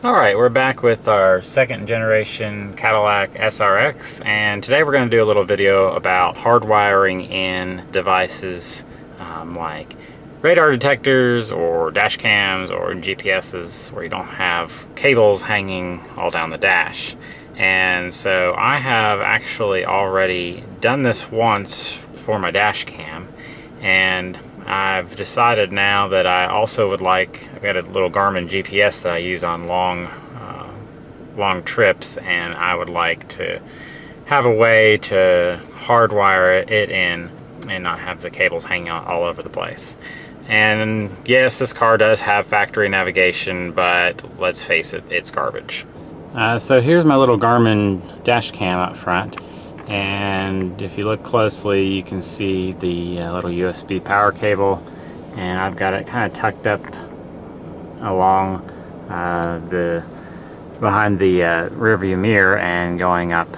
Alright, we're back with our second generation Cadillac SRX, and today we're going to do a little video about hardwiring in devices like radar detectors or dash cams or GPSs where you don't have cables hanging all down the dash. And so I have actually already done this once for my dash cam, and I've decided now that I also would like, I've got a little Garmin GPS that I use on long trips, and I would like to have a way to hardwire it in and not have the cables hanging out all over the place. And yes, this car does have factory navigation, but let's face it, it's garbage. So here's my little Garmin dash cam up front. And if you look closely, you can see the little USB power cable, and I've got it kind of tucked up along behind the rear view mirror and going up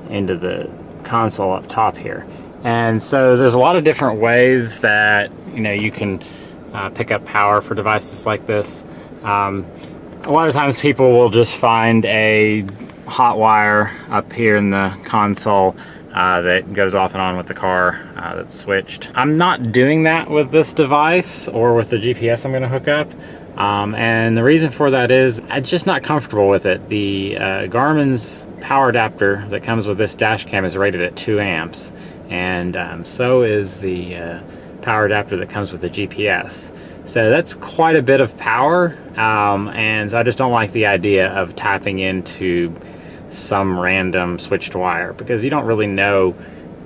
into the console up top here. And so there's a lot of different ways that you can pick up power for devices like this. A lot of times people will just find a hot wire up here in the console that goes off and on with the car that's switched. I'm not doing that with this device or with the GPS I'm going to hook up, and the reason for that is I'm just not comfortable with it. The Garmin's power adapter that comes with this dash cam is rated at 2 amps, and so is the power adapter that comes with the GPS. So that's quite a bit of power, and so I just don't like the idea of tapping into some random switched wire, because you don't really know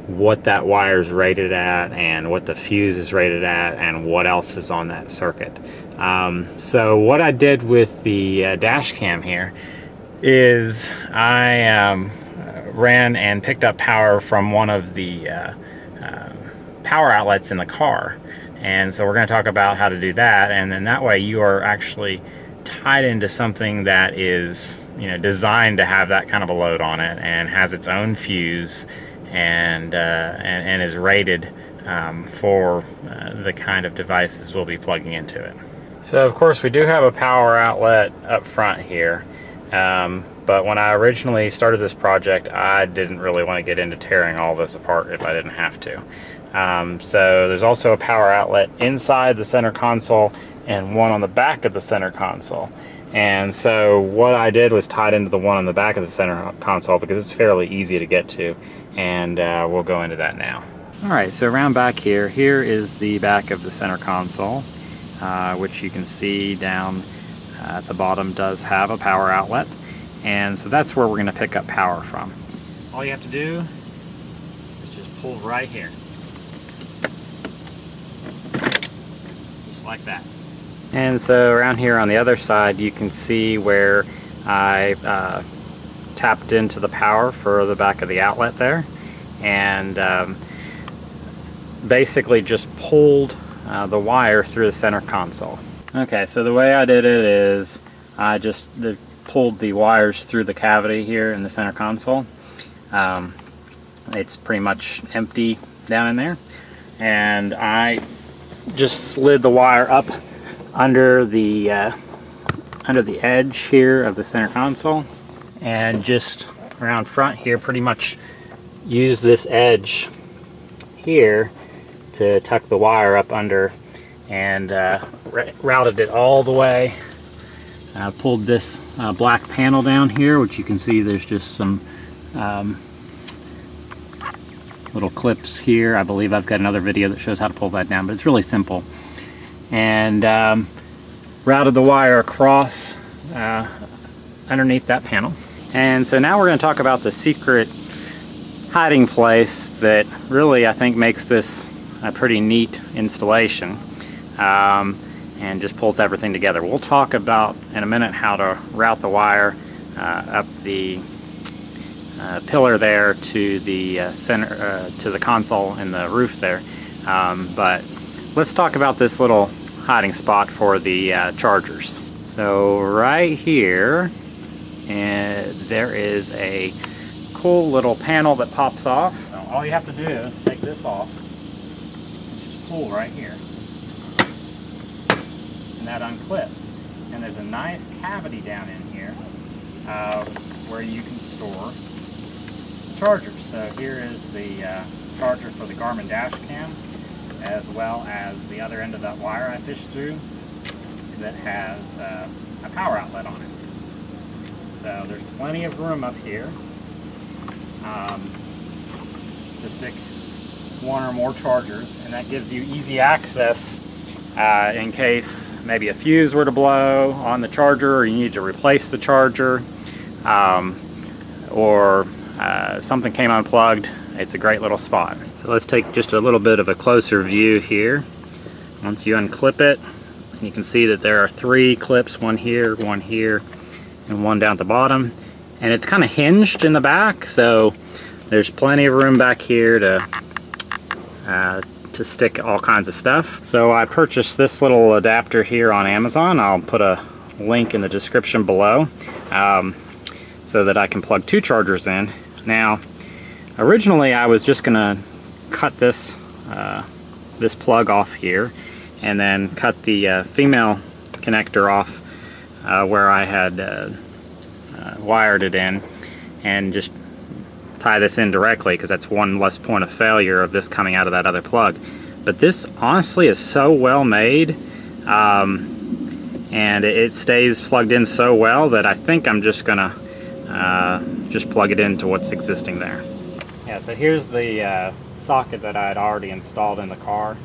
what that wire is rated at and what the fuse is rated at and what else is on that circuit. So what I did with the dash cam here is I ran and picked up power from one of the power outlets in the car. And so we're going to talk about how to do that, and then that way you are actually tied into something that is designed to have that kind of a load on it and has its own fuse and is rated for the kind of devices we'll be plugging into it. So of course we do have a power outlet up front here, but when I originally started this project I didn't really want to get into tearing all this apart if I didn't have to. So there's also a power outlet inside the center console and one on the back of the center console. And so what I did was tied into the one on the back of the center console because it's fairly easy to get to, and we'll go into that now. Alright, so around back here is the back of the center console, which you can see down at the bottom does have a power outlet, and so that's where we're going to pick up power from. All you have to do is just pull right here. Just like that. And so around here on the other side you can see where I tapped into the power for the back of the outlet there, and basically just pulled the wire through the center console. Okay, so the way I did it is I just pulled the wires through the cavity here in the center console. It's pretty much empty down in there, and I just slid the wire up under the edge here of the center console, and just around front here pretty much use this edge here to tuck the wire up under, and routed it all the way. Pulled this black panel down here, which you can see there's just some little clips here. I believe I've got another video that shows how to pull that down, but it's really simple. And routed the wire across underneath that panel. And so now we're going to talk about the secret hiding place that really I think makes this a pretty neat installation, and just pulls everything together. We'll talk about in a minute how to route the wire up the pillar there to the center, to the console and the roof there, but let's talk about this little hiding spot for the chargers. So right here, and there is a cool little panel that pops off. So all you have to do is take this off and just pull right here, and that unclips. and there's a nice cavity down in here where you can store chargers. So here is the charger for the Garmin Dashcam, as well as the other end of that wire I fished through that has a power outlet on it. So there's plenty of room up here to stick one or more chargers, and that gives you easy access in case maybe a fuse were to blow on the charger, or you need to replace the charger, or something came unplugged. It's a great little spot. So let's take just a little bit of a closer view here. Once you unclip it, you can see that there are 3 clips, one here, and one down at the bottom. And it's kind of hinged in the back, so there's plenty of room back here to stick all kinds of stuff. So I purchased this little adapter here on Amazon. I'll put a link in the description below so that I can plug 2 chargers in. Now, originally I was just gonna cut this this plug off here and then cut the female connector off where I had wired it in, and just tie this in directly, because that's one less point of failure of this coming out of that other plug. But this honestly is so well made, and it stays plugged in so well that I think I'm just gonna just plug it into what's existing there. Yeah, so here's the socket that I had already installed in the car,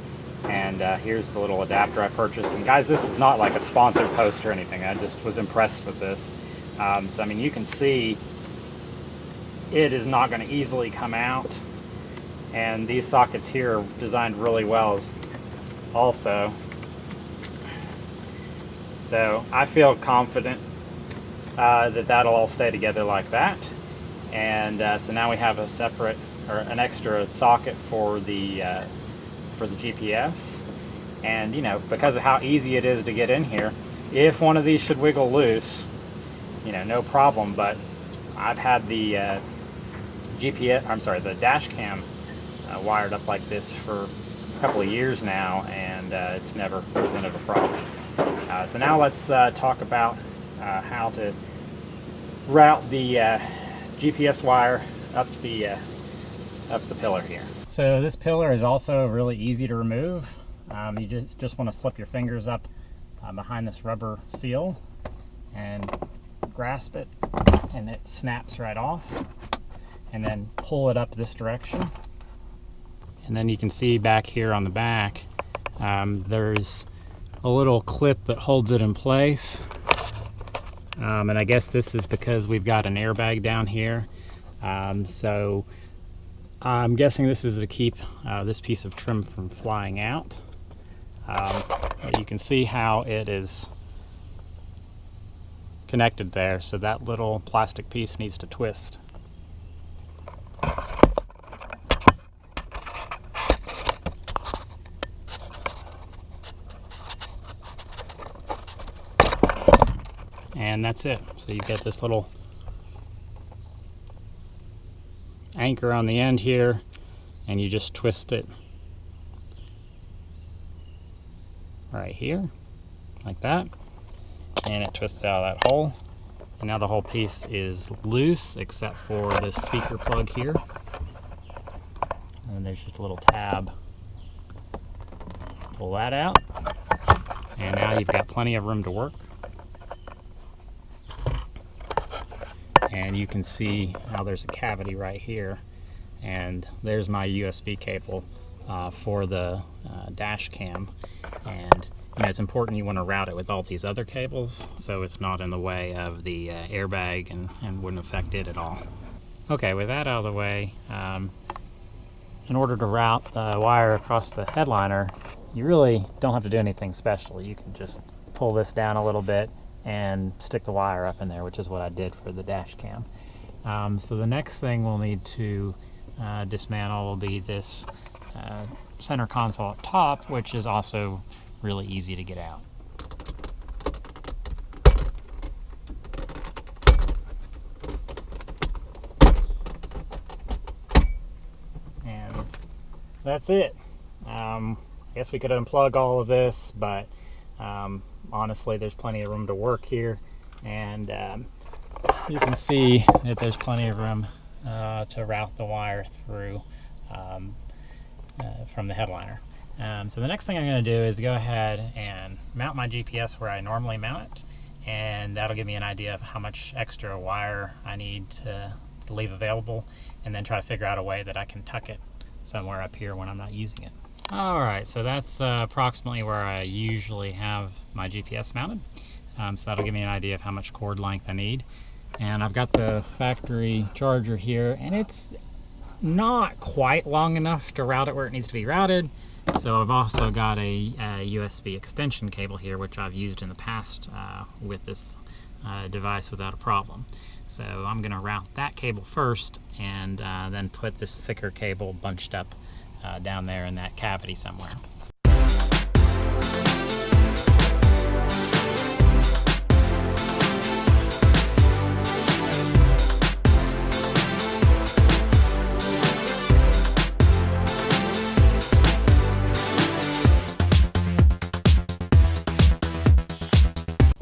and here's the little adapter I purchased. And guys, this is not like a sponsored post or anything. I just was impressed with this. So I mean, you can see it is not going to easily come out, and these sockets here are designed really well also. So I feel confident that that'll all stay together like that. And so now we have a separate, or an extra socket for the GPS. And you know, because of how easy it is to get in here, if one of these should wiggle loose, you know, no problem. But I've had the GPS, I'm sorry, the dash cam wired up like this for a couple of years now, and it's never presented a problem. So now let's talk about how to route the GPS wire up the pillar here. So this pillar is also really easy to remove. You just want to slip your fingers up behind this rubber seal and grasp it, and it snaps right off, and then pull it up this direction. And then you can see back here on the back there's a little clip that holds it in place, and I guess this is because we've got an airbag down here, so I'm guessing this is to keep this piece of trim from flying out. But you can see how it is connected there, so that little plastic piece needs to twist. And that's it. So you get this little anchor on the end here, and you just twist it right here, like that, and it twists out of that hole. And now the whole piece is loose except for this speaker plug here, and there's just a little tab. Pull that out, and now you've got plenty of room to work. And you can see how there's a cavity right here, and there's my USB cable for the dash cam. And you know, it's important you want to route it with all these other cables so it's not in the way of the airbag and wouldn't affect it at all. Okay, with that out of the way, in order to route the wire across the headliner, you really don't have to do anything special. You can just pull this down a little bit and stick the wire up in there, which is what I did for the dash cam. So the next thing we'll need to dismantle will be this center console up top, which is also really easy to get out. And that's it. I guess we could unplug all of this, but honestly, there's plenty of room to work here, and you can see that there's plenty of room to route the wire through from the headliner. So the next thing I'm going to do is go ahead and mount my GPS where I normally mount it, and that'll give me an idea of how much extra wire I need to leave available, and then try to figure out a way that I can tuck it somewhere up here when I'm not using it. Alright, so that's approximately where I usually have my GPS mounted. So that'll give me an idea of how much cord length I need. And I've got the factory charger here, and it's not quite long enough to route it where it needs to be routed. So I've also got a USB extension cable here, which I've used in the past with this device without a problem. So I'm going to route that cable first, and then put this thicker cable bunched up down there in that cavity somewhere.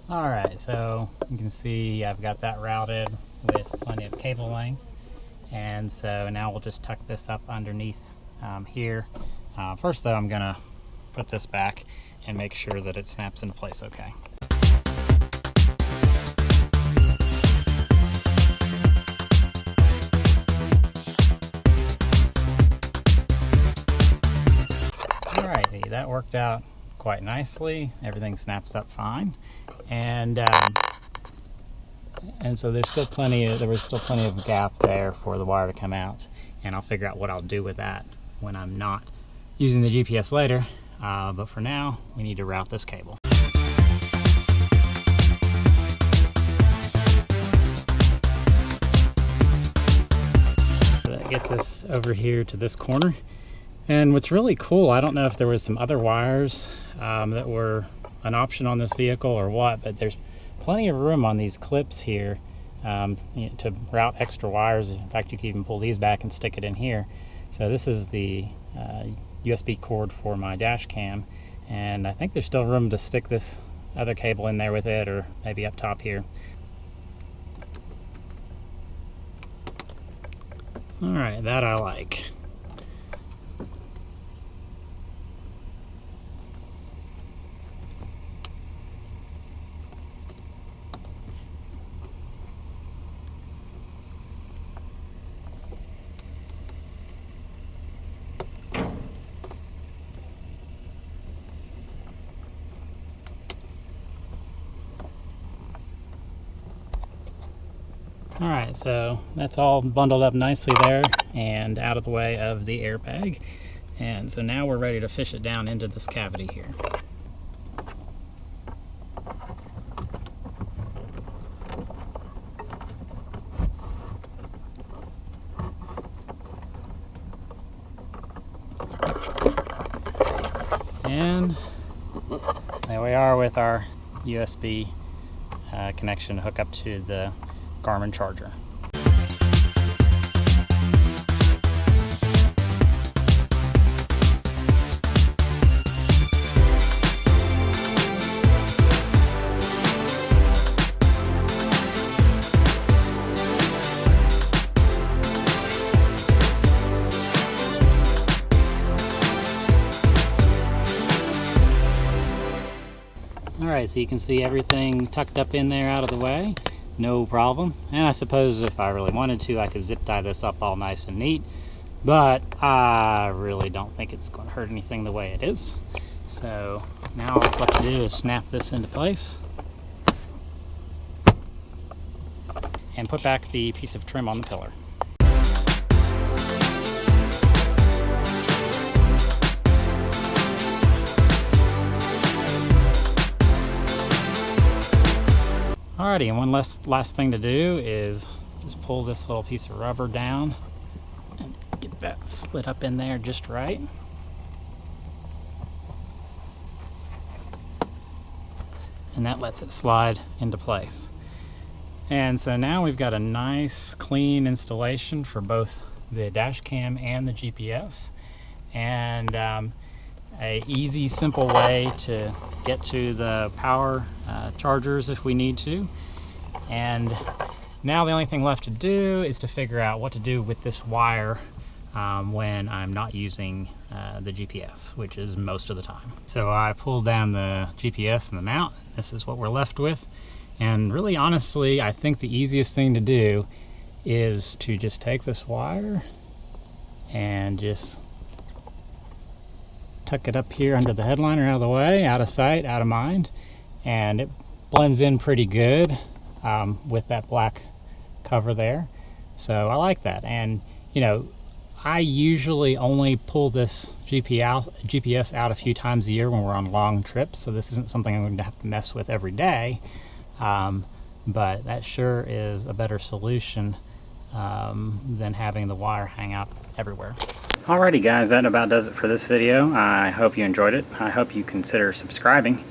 Alright, so you can see I've got that routed with plenty of cable length, and so now we'll just tuck this up underneath here. First though, I'm going to put this back and make sure that it snaps into place okay. Alrighty, that worked out quite nicely. Everything snaps up fine, and so there was still plenty of gap there for the wire to come out, and I'll figure out what I'll do with that when I'm not using the GPS later. But for now, we need to route this cable. So that gets us over here to this corner. And what's really cool, I don't know if there was some other wires that were an option on this vehicle or what, but there's plenty of room on these clips here to route extra wires. In fact, you can even pull these back and stick it in here. So this is the USB cord for my dash cam, and I think there's still room to stick this other cable in there with it, or maybe up top here. Alright, that I like. Alright, so that's all bundled up nicely there and out of the way of the airbag. And so now we're ready to fish it down into this cavity here. And there we are with our USB connection to hook up to the Garmin charger. Alright, so you can see everything tucked up in there out of the way. No problem. And I suppose if I really wanted to, I could zip tie this up all nice and neat, but I really don't think it's going to hurt anything the way it is. So now all it's left to do is snap this into place and put back the piece of trim on the pillar. Alrighty, and one last thing to do is just pull this little piece of rubber down and get that slid up in there just right. And that lets it slide into place. And so now we've got a nice clean installation for both the dash cam and the GPS. And a easy, simple way to get to the power chargers if we need to. And now the only thing left to do is to figure out what to do with this wire when I'm not using the GPS, which is most of the time. So I pulled down the GPS and the mount. This is what we're left with. And really, honestly, I think the easiest thing to do is to just take this wire and just tuck it up here under the headliner, out of the way, out of sight, out of mind, and it blends in pretty good with that black cover there. So I like that. And you know, I usually only pull this GPS out a few times a year when we're on long trips, so this isn't something I'm going to have to mess with every day, but that sure is a better solution than having the wire hang out everywhere. Alrighty guys, that about does it for this video. I hope you enjoyed it. I hope you consider subscribing.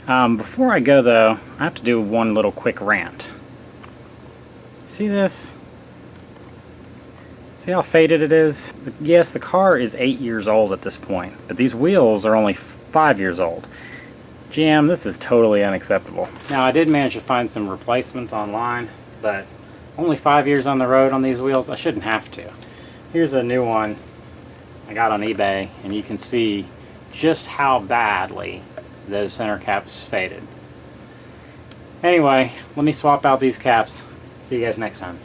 Before I go though, I have to do one little quick rant. See this? See how faded it is? Yes, the car is 8 years old at this point, but these wheels are only 5 years old. GM, this is totally unacceptable. Now I did manage to find some replacements online, but only 5 years on the road on these wheels, I shouldn't have to. Here's a new one I got on eBay, and you can see just how badly those center caps faded. Anyway, let me swap out these caps. See you guys next time.